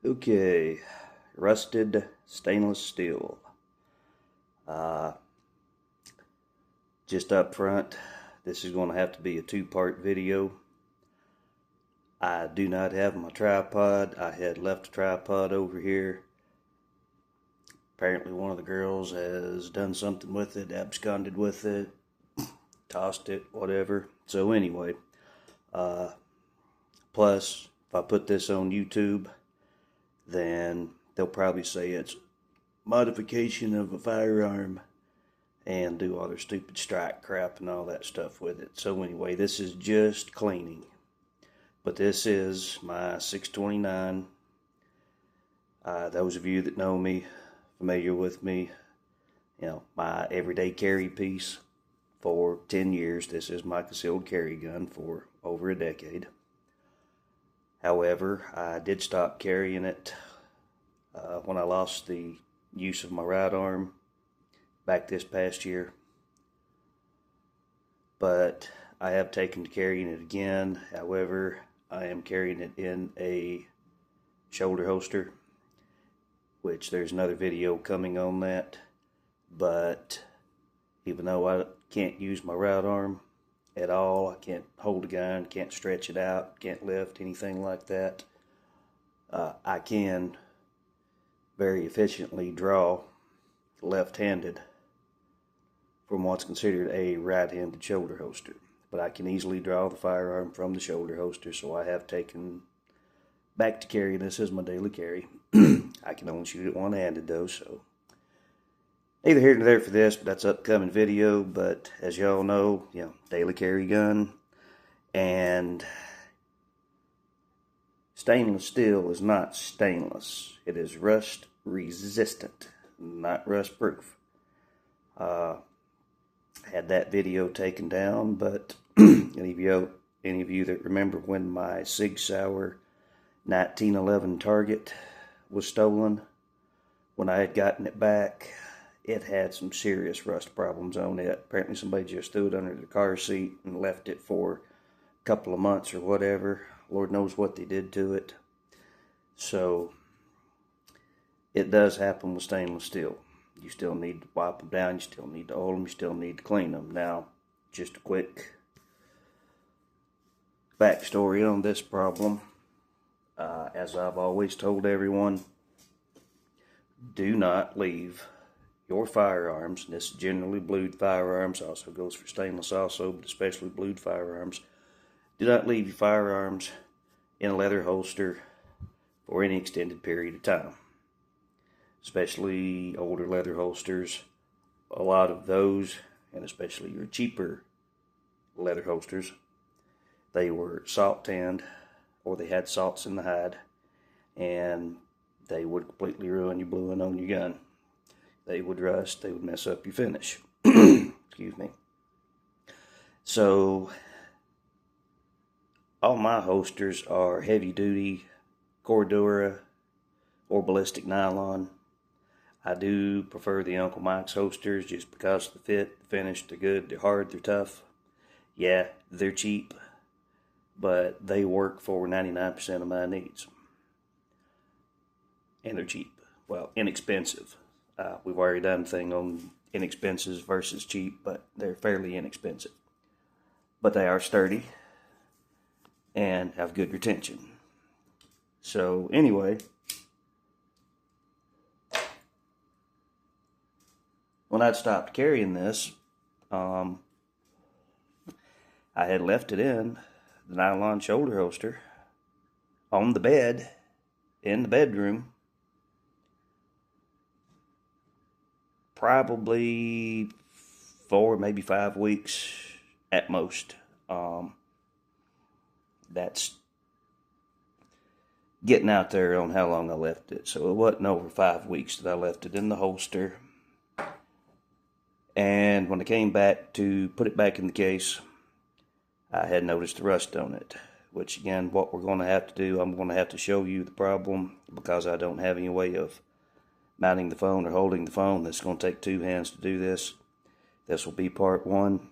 Okay, rusted stainless steel. Uh, just up front, this is going to have to be a two-part video. I do not have my tripod. I had left a tripod over here. Apparently one of the girls has done something with it, absconded with it, tossed it, whatever. So anyway, plus if I put this on YouTube, then they'll probably say it's modification of a firearm and do all their stupid strike crap and all that stuff with it. So anyway, this is just cleaning. But this is my 629. Those of you that know me, familiar with me, my everyday carry piece for 10 years. This is my concealed carry gun for over a decade. However, I did stop carrying it when I lost the use of my right arm back this past year. But I have taken to carrying it again. However, I am carrying it in a shoulder holster, which there's another video coming on that. But even though I can't use my right arm at all, I can't hold a gun, can't stretch it out, can't lift, anything like that, I can very efficiently draw left-handed from what's considered a right-handed shoulder holster. But I can easily draw the firearm from the shoulder holster, so I have taken back to carry this as my daily carry. I can only shoot it one-handed though, so neither here nor there for this, but that's an upcoming video. But as y'all know, daily carry gun. And stainless steel is not stainless. It is rust resistant, not rust proof. Had that video taken down, but any of you that remember when my Sig Sauer 1911 Target was stolen, when I had gotten it back, it had some serious rust problems on it. Apparently somebody just threw it under the car seat and left it for a couple of months or whatever. Lord knows what they did to it. So it does happen with stainless steel. You still need to wipe them down, you still need to oil them, you still need to clean them. Now, just a quick backstory on this problem. As I've always told everyone, do not leave your firearms, and this is generally blued firearms, also goes for stainless also, but especially blued firearms. Do not leave your firearms in a leather holster for any extended period of time. Especially older leather holsters. A lot of those, and especially your cheaper leather holsters, they were salt tanned, or they had salts in the hide, and they would completely ruin your bluing on your gun. They would rust, they would mess up your finish. Excuse me. So, all my holsters are heavy duty Cordura or ballistic nylon. I do prefer the Uncle Mike's holsters just because of the fit, the finish, they're good, they're hard, they're tough. Yeah, they're cheap, but they work for 99% of my needs. And they're cheap. Well, inexpensive. We've already done a thing on inexpensive versus cheap, but they're fairly inexpensive. But they are sturdy and have good retention. So anyway, when I'd stopped carrying this, I had left it in the nylon shoulder holster on the bed in the bedroom probably 4, maybe 5 weeks at most. That's getting out there on how long I left it. So it wasn't over 5 weeks that I left it in the holster. And when I came back to put it back in the case, I had noticed the rust on it. Which again, what we're going to have to do, I'm going to have to show you the problem because I don't have any way of mounting the phone or holding the phone. It's going to take 2 hands to do this. This will be part 1.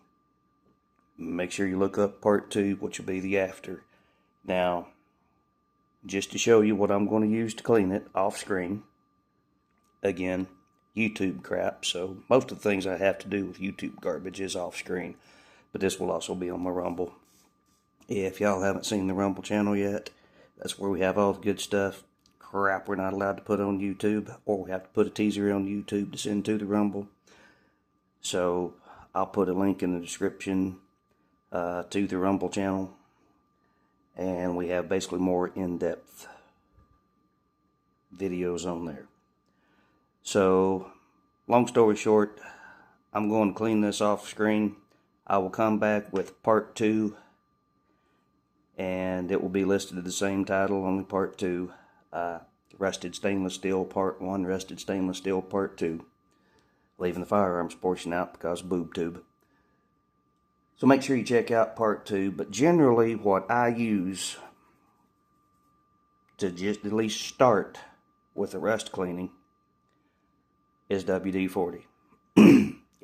Make sure you look up part 2, which will be the after. Now, just to show you what I'm going to use to clean it off screen. Again, YouTube crap, so most of the things I have to do with YouTube garbage is off screen, but this will also be on my Rumble. If y'all haven't seen the Rumble channel yet, that's where we have all the good stuff. Crap we're not allowed to put on YouTube, or we have to put a teaser on YouTube to send to the Rumble. So I'll put a link in the description to the Rumble channel, and we have basically more in-depth videos on there. So, long story short, I'm going to clean this off screen. I will come back with part 2, and it will be listed at the same title, only part 2. Rusted stainless steel part 1, rusted stainless steel part 2. Leaving the firearms portion out because of boob tube. So make sure you check out part 2, but generally what I use to just at least start with the rust cleaning is WD-40.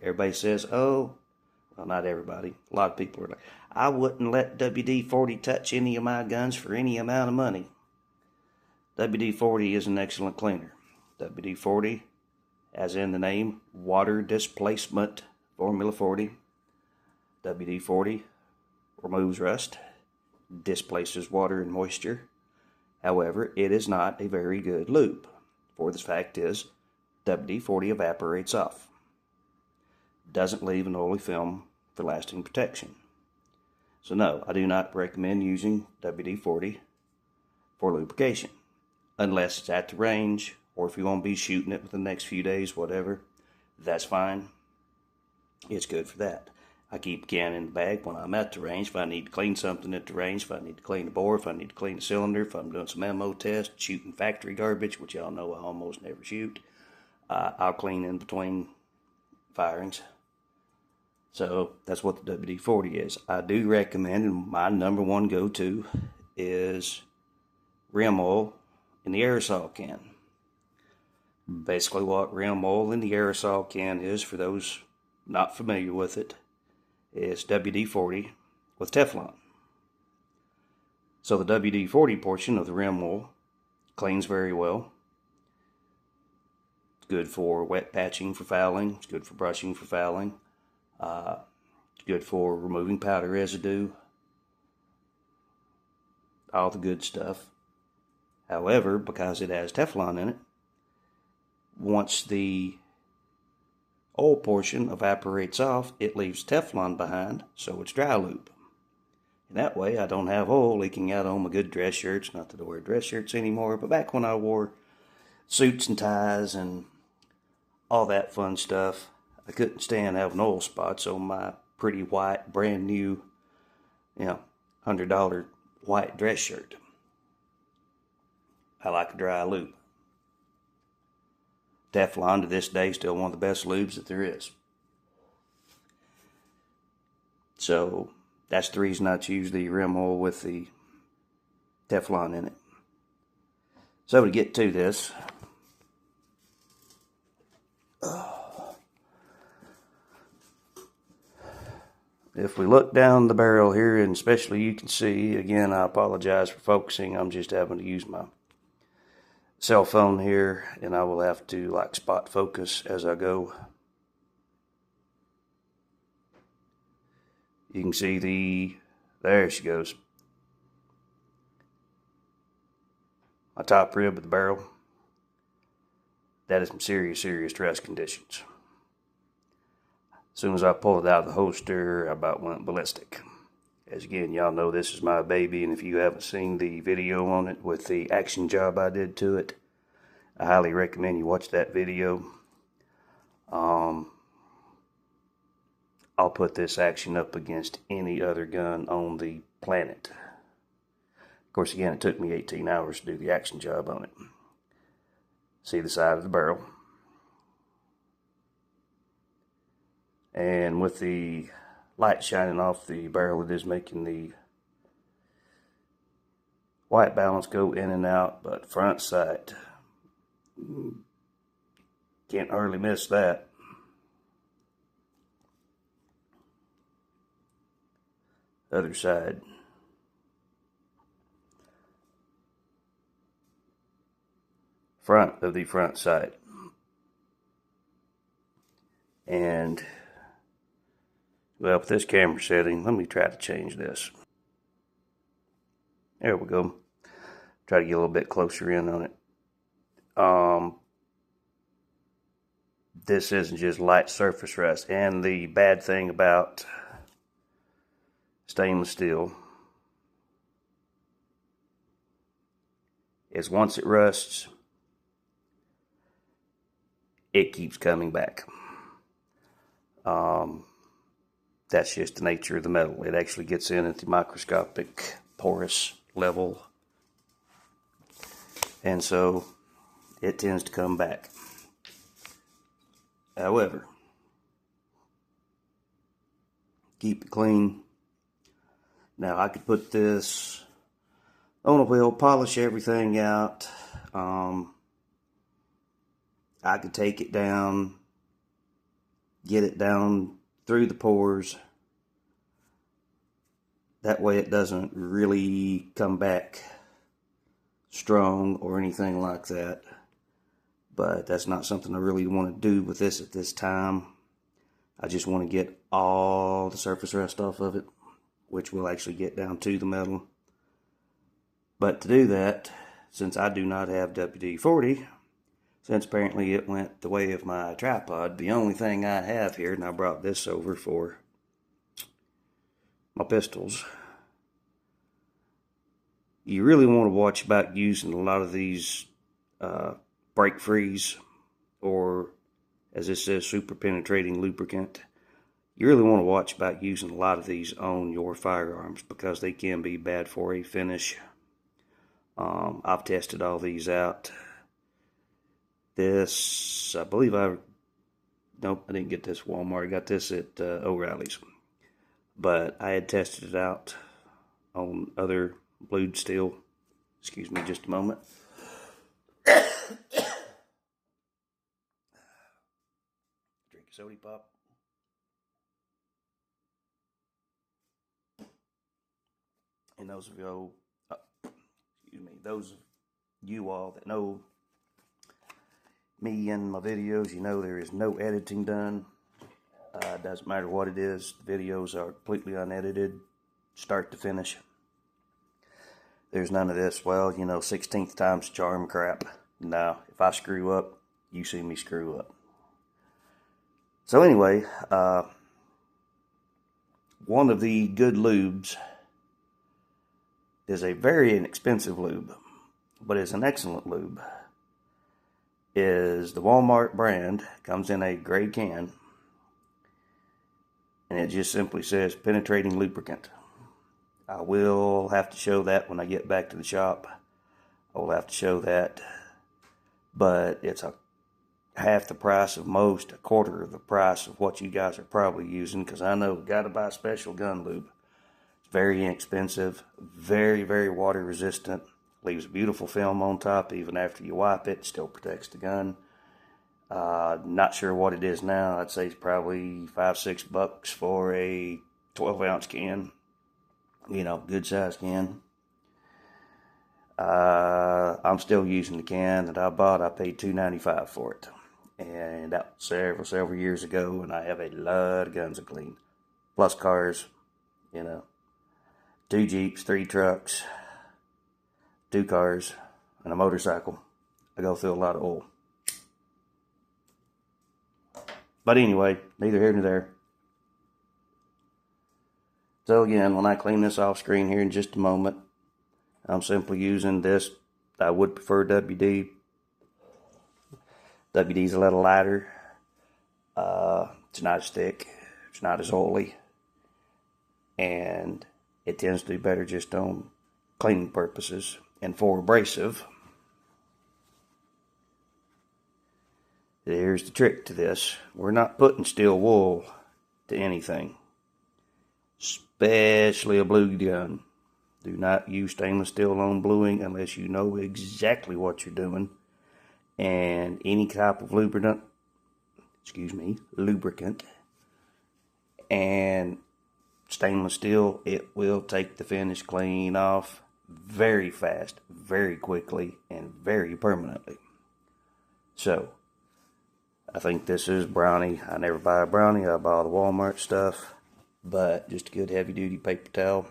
Everybody says, oh, well, not everybody. A lot of people are like, I wouldn't let WD-40 touch any of my guns for any amount of money. WD-40 is an excellent cleaner. WD-40, as in the name, water displacement formula 40. WD-40 removes rust, displaces water and moisture. However, it is not a very good lube. For the fact is, WD-40 evaporates off. Doesn't leave an oily film for lasting protection. So no, I do not recommend using WD-40 for lubrication. Unless it's at the range, or if you want to be shooting it within the next few days, whatever, that's fine. It's good for that. I keep a can in the bag when I'm at the range. If I need to clean something at the range, if I need to clean the bore, if I need to clean the cylinder, if I'm doing some ammo tests, shooting factory garbage, which y'all know I almost never shoot, I'll clean in between firings. So that's what the WD-40 is. I do recommend, and my number one go-to is rim oil in the aerosol can. Basically what rim oil in the aerosol can is, for those not familiar with it, is WD-40 with Teflon. So the WD-40 portion of the rim oil cleans very well. It's good for wet patching for fouling. It's good for brushing for fouling. It's good for removing powder residue. All the good stuff. However, because it has Teflon in it, once the oil portion evaporates off, it leaves Teflon behind, so it's dry lube. And that way I don't have oil leaking out on my good dress shirts. Not that I wear dress shirts anymore, but back when I wore suits and ties and all that fun stuff, I couldn't stand having oil spots on my pretty white, brand new, $100 white dress shirt. I like a dry lube. Teflon to this day still one of the best lubes that there is. So that's the reason I choose the rim oil with the Teflon in it. So to get to this, if we look down the barrel here, and especially you can see, again, I apologize for focusing. I'm just having to use my cell phone here, and I will have to spot focus as I go. You can see there she goes. My top rib of the barrel. That is some serious, serious rust conditions. As soon as I pulled it out of the holster, I about went ballistic. As again, y'all know this is my baby, and if you haven't seen the video on it with the action job I did to it, I highly recommend you watch that video. I'll put this action up against any other gun on the planet. Of course, again, it took me 18 hours to do the action job on it. See the side of the barrel. And with the light shining off the barrel, it is making the white balance go in and out, but front sight, can't hardly miss that. Other side. front of the front sight. And, well, with this camera setting, let me try to change this. There we go. Try to get a little bit closer in on it. This isn't just light surface rust. And the bad thing about stainless steel is once it rusts, it keeps coming back. That's just the nature of the metal. It actually gets in at the microscopic porous level, and so it tends to come back. However, keep it clean. Now I could put this on a wheel, polish everything out. I could take it down, get it down through the pores. That way it doesn't really come back strong or anything like that. But that's not something I really want to do with this at this time. I just want to get all the surface rust off of it, which will actually get down to the metal. But to do that, since I do not have WD-40, since apparently it went the way of my tripod, the only thing I have here, and I brought this over for my pistols, you really want to watch about using a lot of these break freeze, or as it says, super penetrating lubricant. You really want to watch about using a lot of these on your firearms because they can be bad for a finish. I've tested all these out. This, I believe nope, I didn't get this at Walmart. I got this at O'Reilly's. But I had tested it out on other blued steel. Excuse me just a moment. Drink a soda pop. And those of those of you all that know me and my videos, you know there is no editing done. It doesn't matter what it is. The videos are completely unedited, start to finish. There's none of this, well, 16th time's charm crap. No, if I screw up, you see me screw up. So anyway, one of the good lubes is a very inexpensive lube, but is an excellent lube. Is the Walmart brand, comes in a gray can, and it just simply says penetrating lubricant. I will have to show that when I get back to the shop. I will have to show that, but it's half the price of most, a quarter of the price of what you guys are probably using, because I know gotta buy special gun lube. It's very inexpensive, very, very water resistant, leaves a beautiful film on top even after you wipe it, still protects the gun. Not sure what it is now. I'd say it's probably $5-6 for a 12-ounce can. Good size can. I'm still using the can that I bought. I paid $2.95 for it. And that was several years ago, and I have a lot of guns to clean. Plus cars, 2 Jeeps, 3 trucks, 2 cars, and a motorcycle. I go through a lot of oil. But anyway, neither here nor there. So again, when I clean this off screen here in just a moment, I'm simply using this. I would prefer WD. WD's a little lighter. It's not as thick. It's not as oily. And it tends to do better just on cleaning purposes. And for abrasive, here's the trick to this. We're not putting steel wool to anything, especially a blue gun. Do not use stainless steel on bluing unless you know exactly what you're doing. And any type of lubricant, and stainless steel, it will take the finish clean off very fast, very quickly, and very permanently. So, I think this is Brownie. I never buy a Brownie, I buy all the Walmart stuff. But just a good heavy duty paper towel.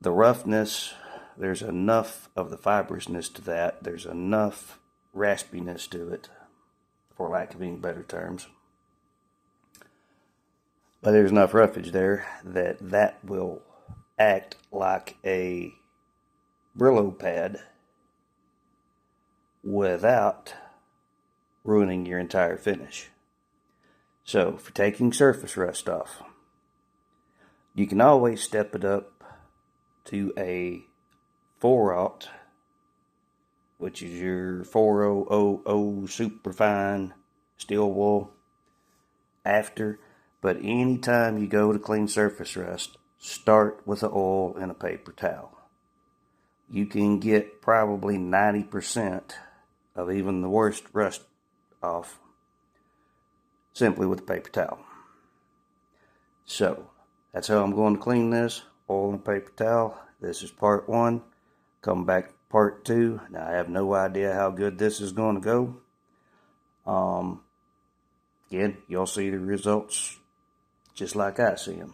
The roughness, there's enough of the fibrousness to that. There's enough raspiness to it, for lack of any better terms. But there's enough roughage there that will act like a Brillo pad without ruining your entire finish. So, for taking surface rust off, you can always step it up to a 4/0, which is your 4000 superfine steel wool after. But anytime you go to clean surface rust, start with the oil and a paper towel. You can get probably 90% of even the worst rust off simply with a paper towel. So, that's how I'm going to clean this. Oil and a paper towel. This is part 1. Come back part 2. Now, I have no idea how good this is going to go. Again, you'll see the results just like I see them.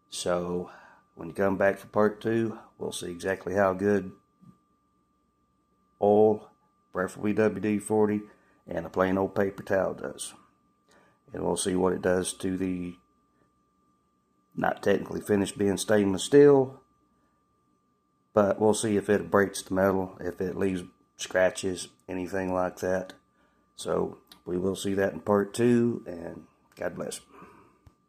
So, when you come back for part 2, we'll see exactly how good oil, preferably WD-40, and a plain old paper towel does. And we'll see what it does to the not technically finished being stainless steel, but we'll see if it breaks the metal, if it leaves scratches, anything like that. So we will see that in part 2, and God bless.